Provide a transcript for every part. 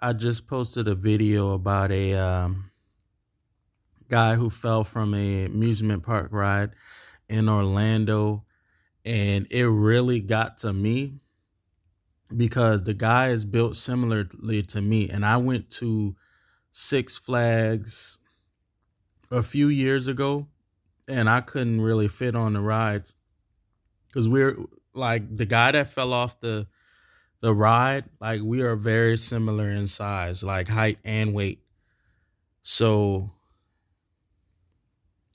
I just posted a video about a guy who fell from a amusement park ride in Orlando, and it really got to me because the guy is built similarly to me, and I went to Six Flags a few years ago, and I couldn't really fit on the rides because we're like the guy that fell off the ride. Like we are very similar in size, like height and weight. So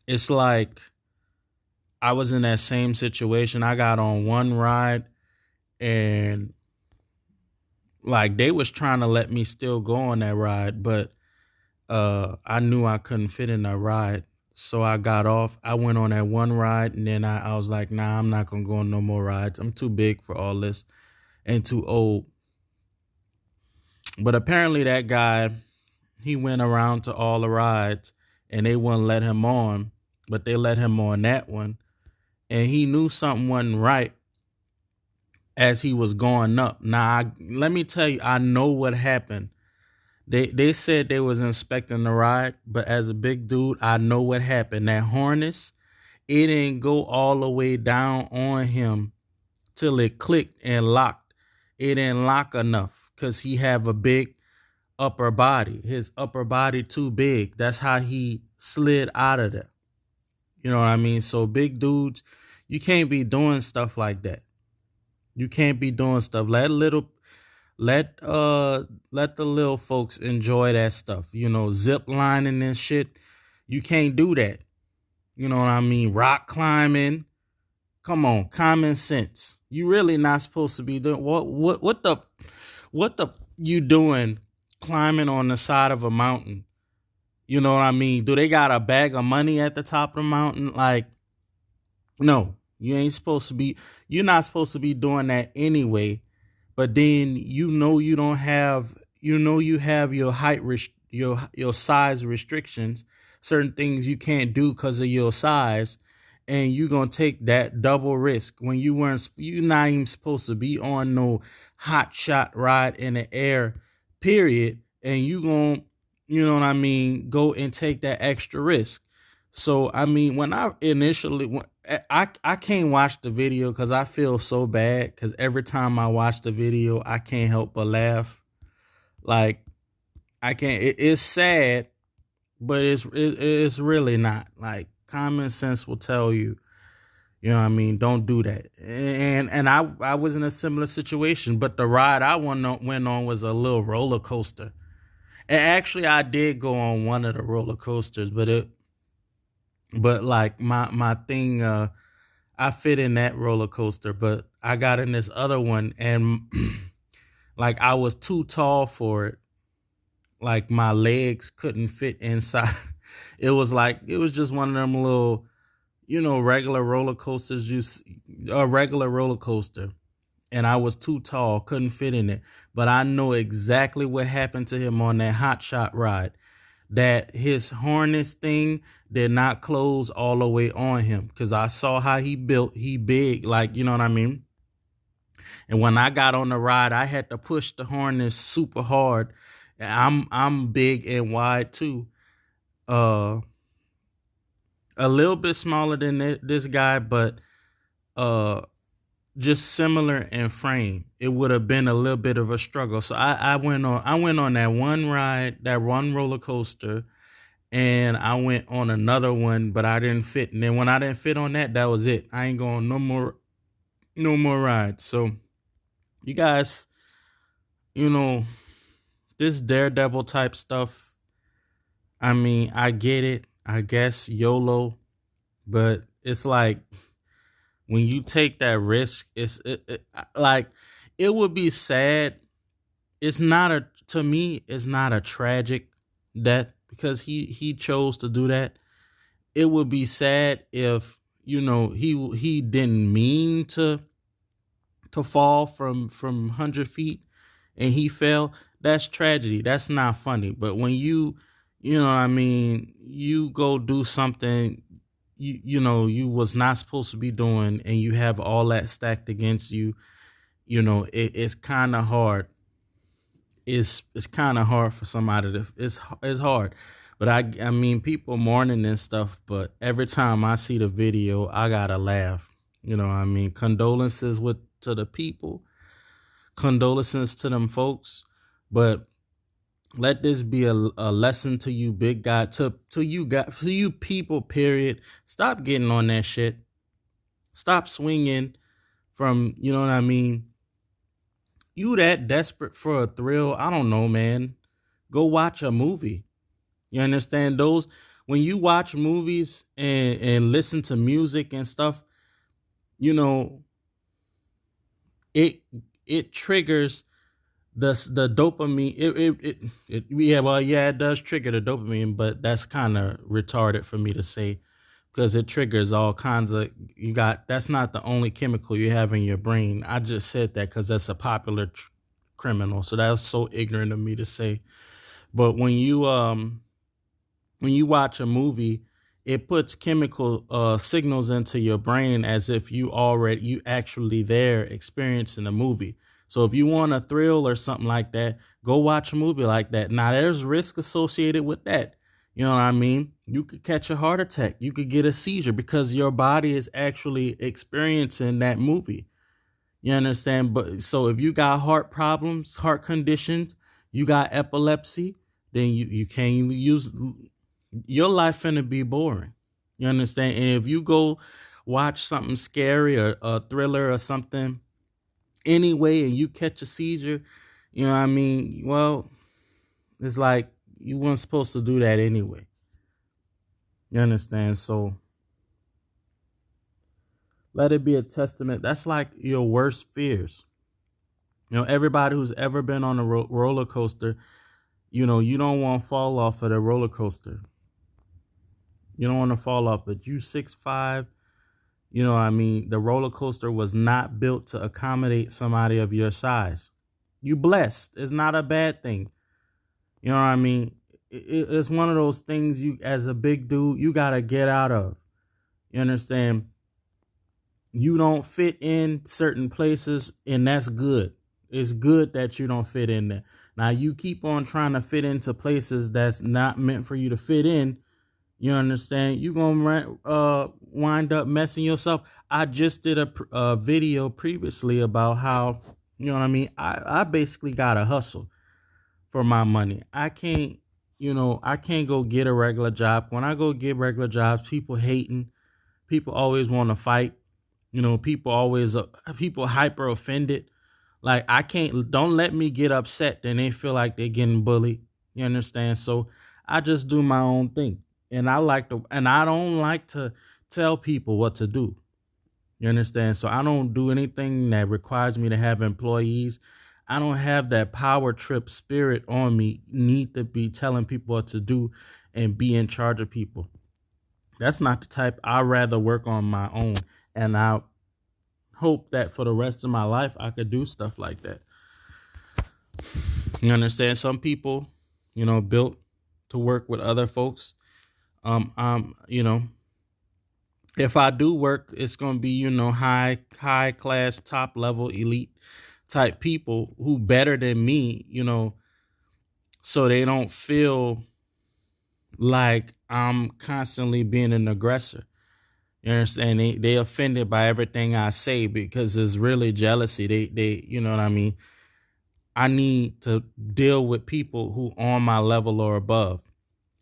it's like I was in that same situation. I got on one ride and like they was trying to let me still go on that ride, but I knew I couldn't fit in that ride. So I got off. I went on that one ride and then I was like, nah, I'm not gonna go on no more rides. I'm too big for all this and too old. But apparently that guy, he went around to all the rides and they wouldn't let him on, but they let him on that one. And he knew something wasn't right as he was going up. Now, let me tell you, I know what happened. They said they was inspecting the ride, but as a big dude, I know what happened. That harness, it didn't go all the way down on him till it clicked and locked. It didn't lock enough because he have a big upper body. His upper body too big. That's how he slid out of there. You know what I mean? So big dudes, you can't be doing stuff like that. You can't be doing stuff. Let the little folks enjoy that stuff. You know, zip lining and shit. You can't do that. You know what I mean? Rock climbing. Come on, common sense. You really not supposed to be doing what the you doing climbing on the side of a mountain? You know what I mean? Do they got a bag of money at the top of the mountain? Like, no, you're not supposed to be doing that anyway. But then you don't have, you have your your size restrictions, certain things you can't do because of your size. And you're going to take that double risk when you're not even supposed to be on no hot shot ride in the air, period. And you going to, you know what I mean, go and take that extra risk. So, I mean, when I initially, I can't watch the video because I feel so bad because every time I watch the video, I can't help but laugh. Like, I can't, it's sad, but it's really not. Like, common sense will tell you, you know what I mean, don't do that. And I was in a similar situation, but the ride I went on was a little roller coaster. And actually, I did go on one of the roller coasters, but like my thing, I fit in that roller coaster, but I got in this other one, and like I was too tall for it. Like my legs couldn't fit inside. It was just one of them little, regular roller coasters. A regular roller coaster. And I was too tall, couldn't fit in it. But I know exactly what happened to him on that hot shot ride. That his harness thing did not close all the way on him. Because I saw how he big, like, you know what I mean? And when I got on the ride, I had to push the harness super hard. I'm big and wide too. A little bit smaller than this guy, but just similar in frame. It would have been a little bit of a struggle. So I went on that one ride, that one roller coaster, and I went on another one, but I didn't fit. And then when I didn't fit on that was it. I ain't going no more rides. So you guys, this daredevil type stuff, I mean, I get it. I guess YOLO, but it's like when you take that risk, like it would be sad. To me, it's not a tragic death because he chose to do that. It would be sad if, he didn't mean to fall from 100 feet and he fell. That's tragedy. That's not funny. But when you know what I mean, you go do something you was not supposed to be doing and you have all that stacked against you, it's kind of hard. it's kind of hard for somebody to it's hard. But I mean people mourning and stuff, but every time I see the video, I gotta laugh. You know what I mean? Condolences with to the people, condolences to them folks, but let this be a lesson to you, big guy, to you people. Period. Stop getting on that shit. Stop swinging from. You know what I mean? You that desperate for a thrill? I don't know, man. Go watch a movie. You understand those when you watch movies and listen to music and stuff. You know it it triggers the dopamine. Yeah, well, yeah, it does trigger the dopamine, but that's kind of retarded for me to say because it triggers all kinds of that's not the only chemical you have in your brain. I just said that because that's a popular criminal, so that's so ignorant of me to say. But when you watch a movie, it puts chemical signals into your brain as if you actually there experiencing a movie. So if you want a thrill or something like that, go watch a movie like that. Now there's risk associated with that. You know what I mean? You could catch a heart attack. You could get a seizure because your body is actually experiencing that movie. You understand? But so if you got heart problems, heart conditions, you got epilepsy, then you can't use your life finna be boring. You understand? And if you go watch something scary or a thriller or something anyway and you catch a seizure, you know what I mean? Well, it's like you weren't supposed to do that anyway. You understand? So let it be a testament. That's like your worst fears. You know, everybody who's ever been on a roller coaster, you know, you don't want to fall off of the roller coaster. You don't want to fall off, but you 6'5", you know what I mean? The roller coaster was not built to accommodate somebody of your size. You blessed. It's not a bad thing. You know what I mean? It's one of those things you, as a big dude, you got to get out of. You understand? You don't fit in certain places, and that's good. It's good that you don't fit in there. Now, you keep on trying to fit into places that's not meant for you to fit in. You understand? You're going to wind up messing yourself. I just did a video previously about how, you know what I mean? I basically got to hustle for my money. I can't go get a regular job. When I go get regular jobs, people hating. People always want to fight. You know, people hyper offended. Like, don't let me get upset. Then they feel like they're getting bullied. You understand? So I just do my own thing. And I don't like to tell people what to do. You understand? So I don't do anything that requires me to have employees. I don't have that power trip spirit on me, need to be telling people what to do and be in charge of people. That's not the type. I'd rather work on my own. And I hope that for the rest of my life, I could do stuff like that. You understand? Some people, you know, built to work with other folks. You know, if I do work, it's going to be, you know, high class, top level, elite type people who better than me, you know, so they don't feel like I'm constantly being an aggressor. You understand? They offended by everything I say because it's really jealousy. They, you know what I mean? I need to deal with people who on my level or above.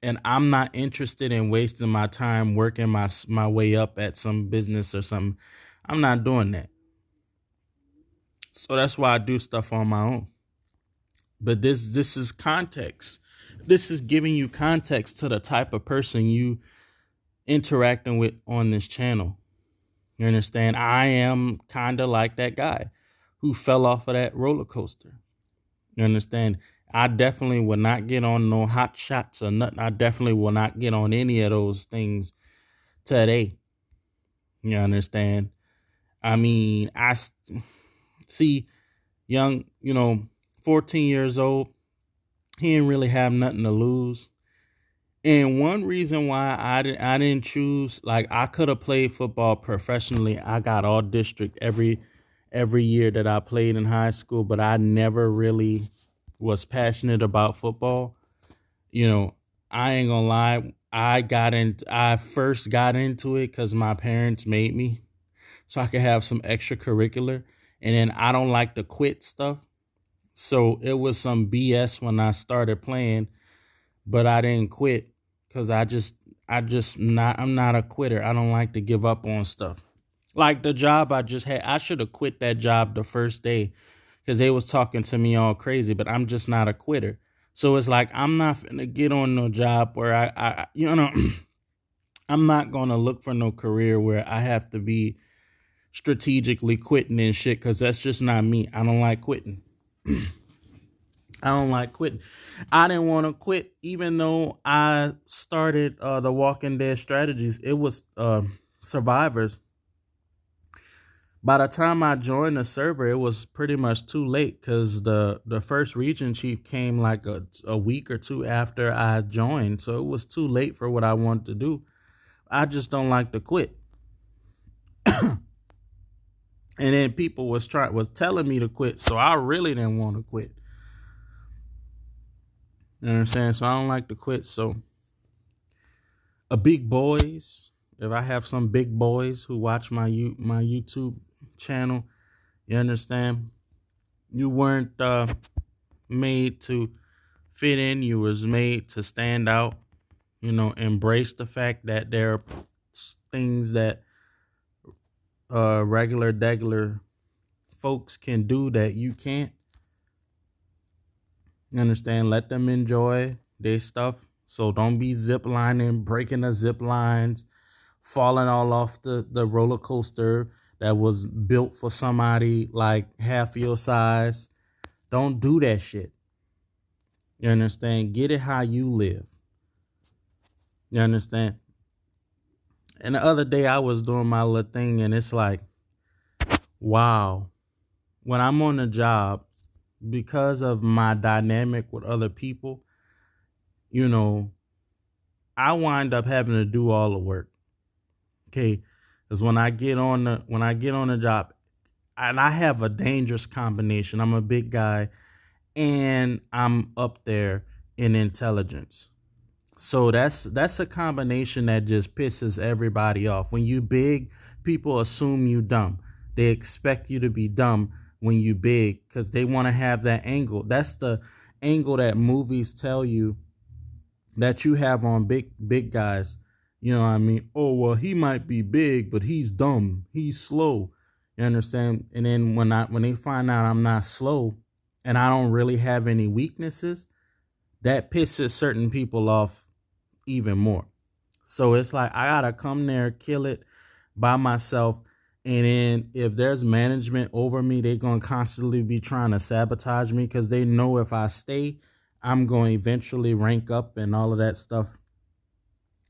And I'm not interested in wasting my time working my way up at some business or something. I'm not doing that. So that's why I do stuff on my own. But this is context. This is giving you context to the type of person you interacting with on this channel. You understand? I am kind of like that guy who fell off of that roller coaster. You understand? I definitely will not get on no hot shots or nothing. I definitely will not get on any of those things today. You understand? I mean, I see young, 14 years old. He didn't really have nothing to lose. And one reason why I didn't choose, like, I could have played football professionally. I got all district every year that I played in high school, but I never really was passionate about football. You know, I ain't gonna lie. I first got into it because my parents made me so I could have some extracurricular. And then I don't like to quit stuff. So it was some BS when I started playing, but I didn't quit because I'm not a quitter. I don't like to give up on stuff. Like the job I just had, I should have quit that job the first day because they was talking to me all crazy, but I'm just not a quitter. So it's like, I'm not finna get on no job where I'm not gonna look for no career where I have to be strategically quitting and shit because that's just not me. I don't like quitting. I don't like quitting. I didn't want to quit even though I started the Walking Dead strategies. It was survivors. By the time I joined the server, it was pretty much too late because the first region chief came like a week or two after I joined. So it was too late for what I wanted to do. I just don't like to quit. And then people was telling me to quit, so I really didn't want to quit. You know what I'm saying? So I don't like to quit. So big boys, if I have some big boys who watch my YouTube channel, you understand? You weren't made to fit in. You was made to stand out. You know, embrace the fact that there are things that regular degular folks can do that you can't. You understand? Let them enjoy their stuff. So don't be zip lining, breaking the zip lines, falling all off the roller coaster that was built for somebody like half your size. Don't do that shit. You understand? Get it how you live. You understand? And the other day I was doing my little thing and it's like, wow. When I'm on a job, because of my dynamic with other people, you know, I wind up having to do all the work. Okay. Because when I get on the job, and I have a dangerous combination. I'm a big guy and I'm up there in intelligence. So that's a combination that just pisses everybody off. When you big, people assume you dumb. They expect you to be dumb when you big because they want to have that angle. That's the angle that movies tell you that you have on big guys. You know what I mean? Oh, well, he might be big, but he's dumb. He's slow. You understand? And then when they find out I'm not slow and I don't really have any weaknesses, that pisses certain people off even more. So it's like I gotta come there, kill it by myself. And then if there's management over me, they're gonna constantly be trying to sabotage me because they know if I stay, I'm going to eventually rank up and all of that stuff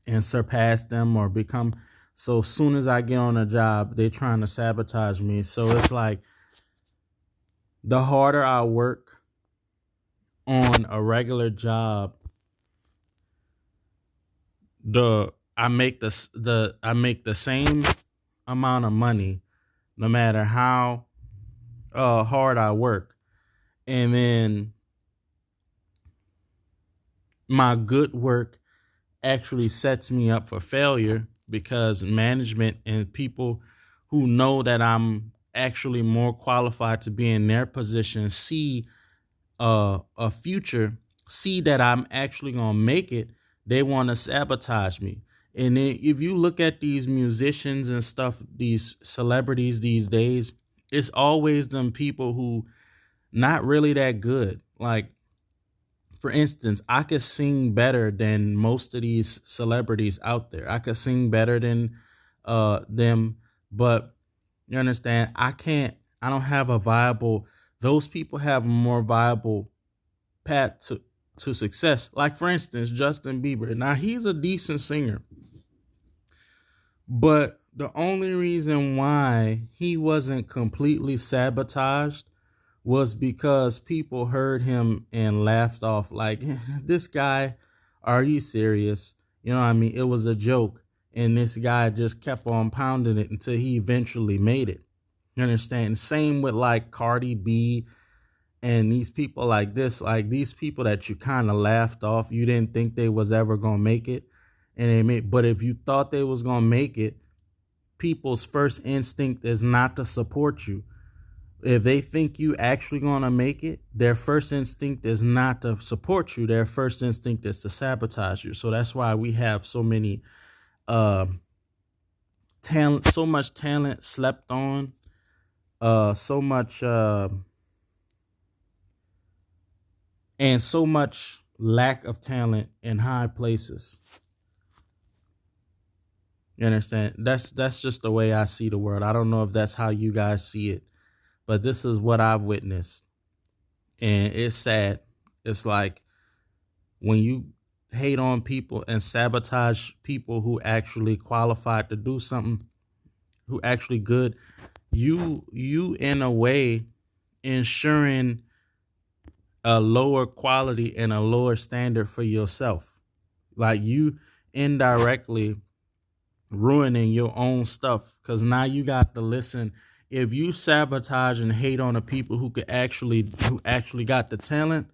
and surpass them or become. So as soon as I get on a job, they're trying to sabotage me. So it's like the harder I work on a regular job, I make the same amount of money no matter how hard I work. And then my good work actually sets me up for failure because management and people who know that I'm actually more qualified to be in their position see a future, see that I'm actually going to make it. They want to sabotage me. And then if you look at these musicians and stuff, these celebrities these days, it's always them people who not really that good. Like, for instance, I could sing better than most of these celebrities out there. I could sing better than them, but you understand, I don't have a viable, those people have a more viable path to success. Like, for instance, Justin Bieber. Now, he's a decent singer, but the only reason why he wasn't completely sabotaged was because people heard him and laughed off like, this guy, are you serious? You know what I mean? It was a joke. And this guy just kept on pounding it until he eventually made it. You understand? Same with like Cardi B And these people like this, like these people that you kind of laughed off, you didn't think they was ever gonna make it, and they made. But if you thought they was gonna make it, people's first instinct is not to support you. If they think you actually gonna make it, their first instinct is not to support you. Their first instinct is to sabotage you. So that's why we have so many talent, so much talent slept on, so much and so much lack of talent in high places. You understand? That's just the way I see the world. I don't know if that's how you guys see it, but this is what I've witnessed. And it's sad. It's like when you hate on people and sabotage people who actually qualified to do something, who actually good, you in a way ensuring a lower quality and a lower standard for yourself. Like you indirectly ruining your own stuff, because now you got to listen. If you sabotage and hate on the people who actually got the talent,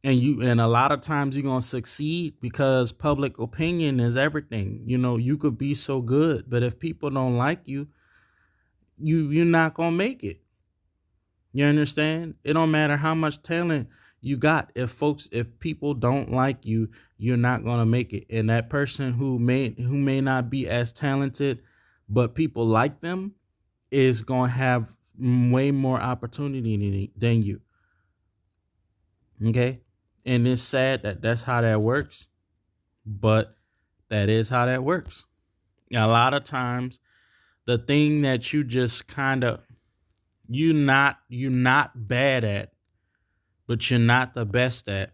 and a lot of times you're gonna succeed because public opinion is everything. You could be so good, but if people don't like you, you're not gonna make it. You understand? It don't matter how much talent you got. If people don't like you, you're not gonna make it. And that person who may not be as talented, but people like them, is gonna have way more opportunity than you. Okay? And it's sad that that's how that works, but that is how that works. A lot of times, the thing that you just kind of you're not bad at, but you're not the best at.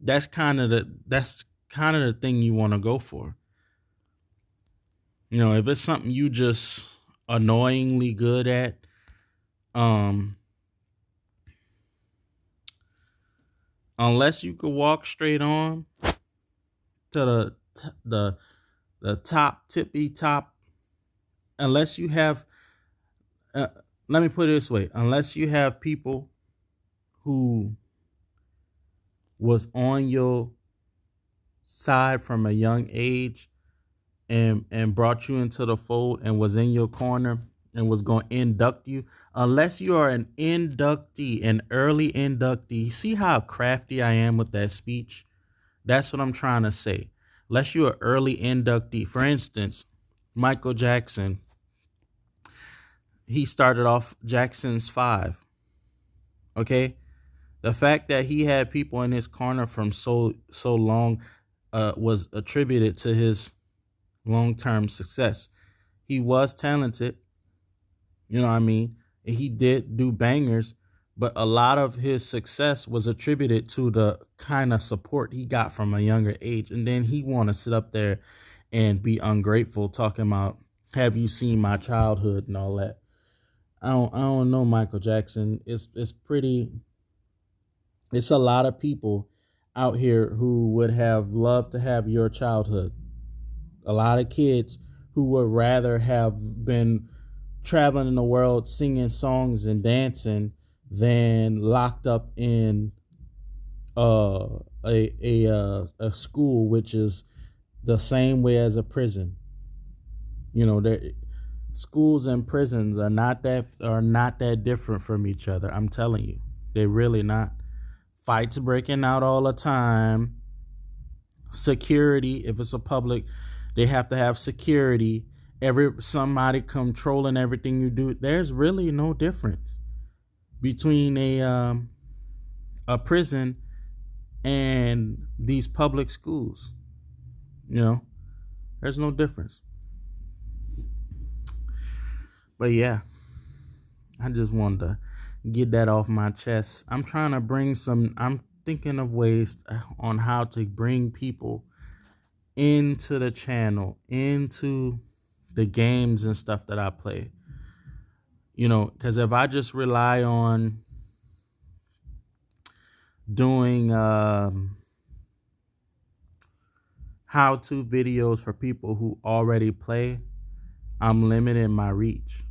That's kind of the thing you want to go for. If it's something you just annoyingly good at, unless you could walk straight on to the top tippy top, unless you have let me put it this way, unless you have people who was on your side from a young age and brought you into the fold and was in your corner and was going to induct you, unless you are an inductee, an early inductee. See how crafty I am with that speech? That's what I'm trying to say. Unless you're an early inductee. For instance, Michael Jackson, he started off Jackson's 5. Okay? The fact that he had people in his corner from so long was attributed to his long-term success. He was talented. You know what I mean? He did do bangers, but a lot of his success was attributed to the kind of support he got from a younger age. And then he want to sit up there and be ungrateful, talking about, have you seen my childhood and all that. I don't know, Michael Jackson. It's a lot of people out here who would have loved to have your childhood. A lot of kids who would rather have been traveling in the world singing songs and dancing than locked up in a school, which is the same way as a prison. Schools and prisons are not that different from each other. I'm telling you, they're really not. Fights breaking out all the time. Security, if it's a public, they have to have security. Somebody controlling everything you do. There's really no difference between a prison and these public schools. There's no difference. But yeah, I just wanted to get that off my chest. I'm thinking of ways on how to bring people into the channel, into the games and stuff that I play. Because if I just rely on doing how-to videos for people who already play, I'm limiting my reach.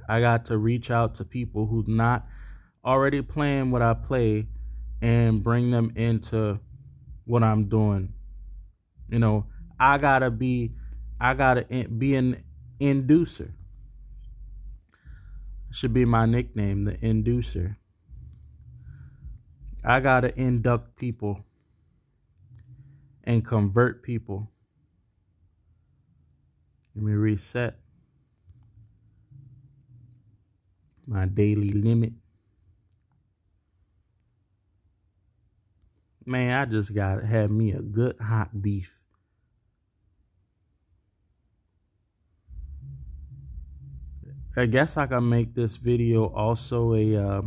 I got to reach out to people who not already playing what I play and bring them into what I'm doing. You know, I gotta be an inducer. Should be my nickname, the inducer. I gotta induct people and convert people. Let me reset my daily limit. Man, I just gotta have me a good hot beef. I guess I can make this video also a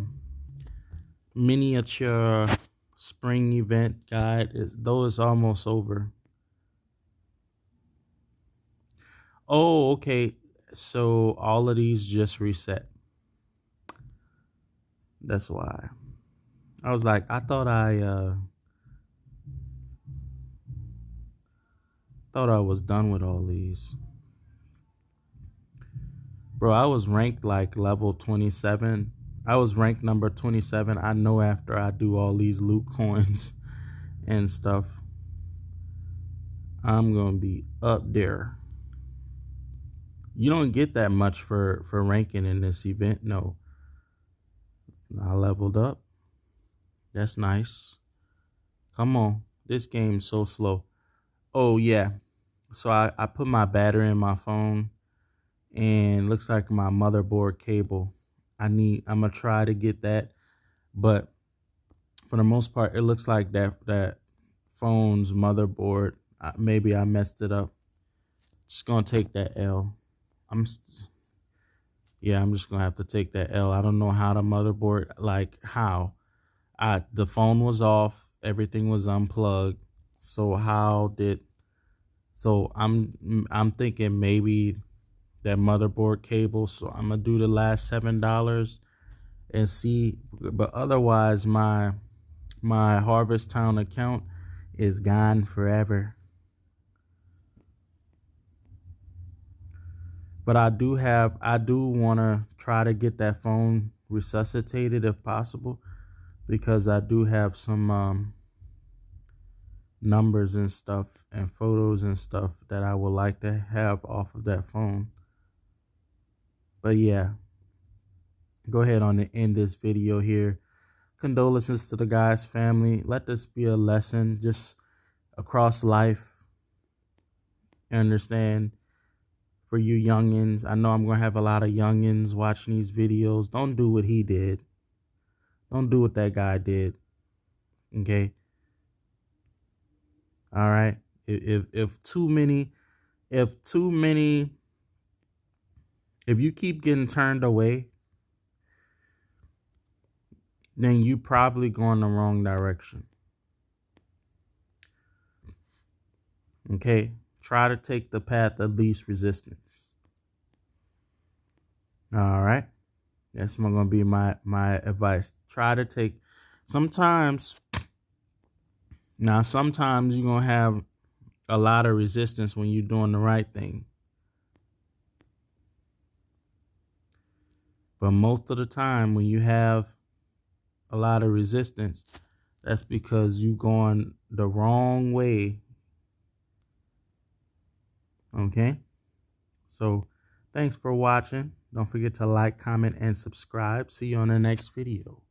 miniature spring event guide. Though it's almost over. Oh, okay. So all of these just reset. That's why. I was like, I thought I was done with all these. Bro, I was ranked like level 27. I was ranked number 27. I know after I do all these loot coins and stuff, I'm going to be up there. You don't get that much for ranking in this event. No. I leveled up. That's nice. Come on. This game's so slow. Oh, yeah. So I put my battery in my phone. And looks like my motherboard cable. I'm gonna try to get that, but for the most part, it looks like that phone's motherboard. Maybe I messed it up. Just gonna take that L. I'm just gonna have to take that L. I don't know how the motherboard, like how the phone was off, everything was unplugged. So I'm thinking maybe that motherboard cable. So I'm gonna do the last $7 and see, but otherwise my Harvest Town account is gone forever. But I do want to try to get that phone resuscitated if possible, because I do have some numbers and stuff and photos and stuff that I would like to have off of that phone. But yeah, go ahead on and end this video here. Condolences to the guy's family. Let this be a lesson just across life. Understand, for you youngins, I know I'm going to have a lot of youngins watching these videos. Don't do what he did. Don't do what that guy did. Okay? All right? If you keep getting turned away, then you probably going the wrong direction. Okay? Try to take the path of least resistance. All right? That's going to be my advice. Try to take, sometimes you're going to have a lot of resistance when you're doing the right thing. But most of the time when you have a lot of resistance, that's because you're going the wrong way. Okay? So thanks for watching. Don't forget to like, comment, and subscribe. See you on the next video.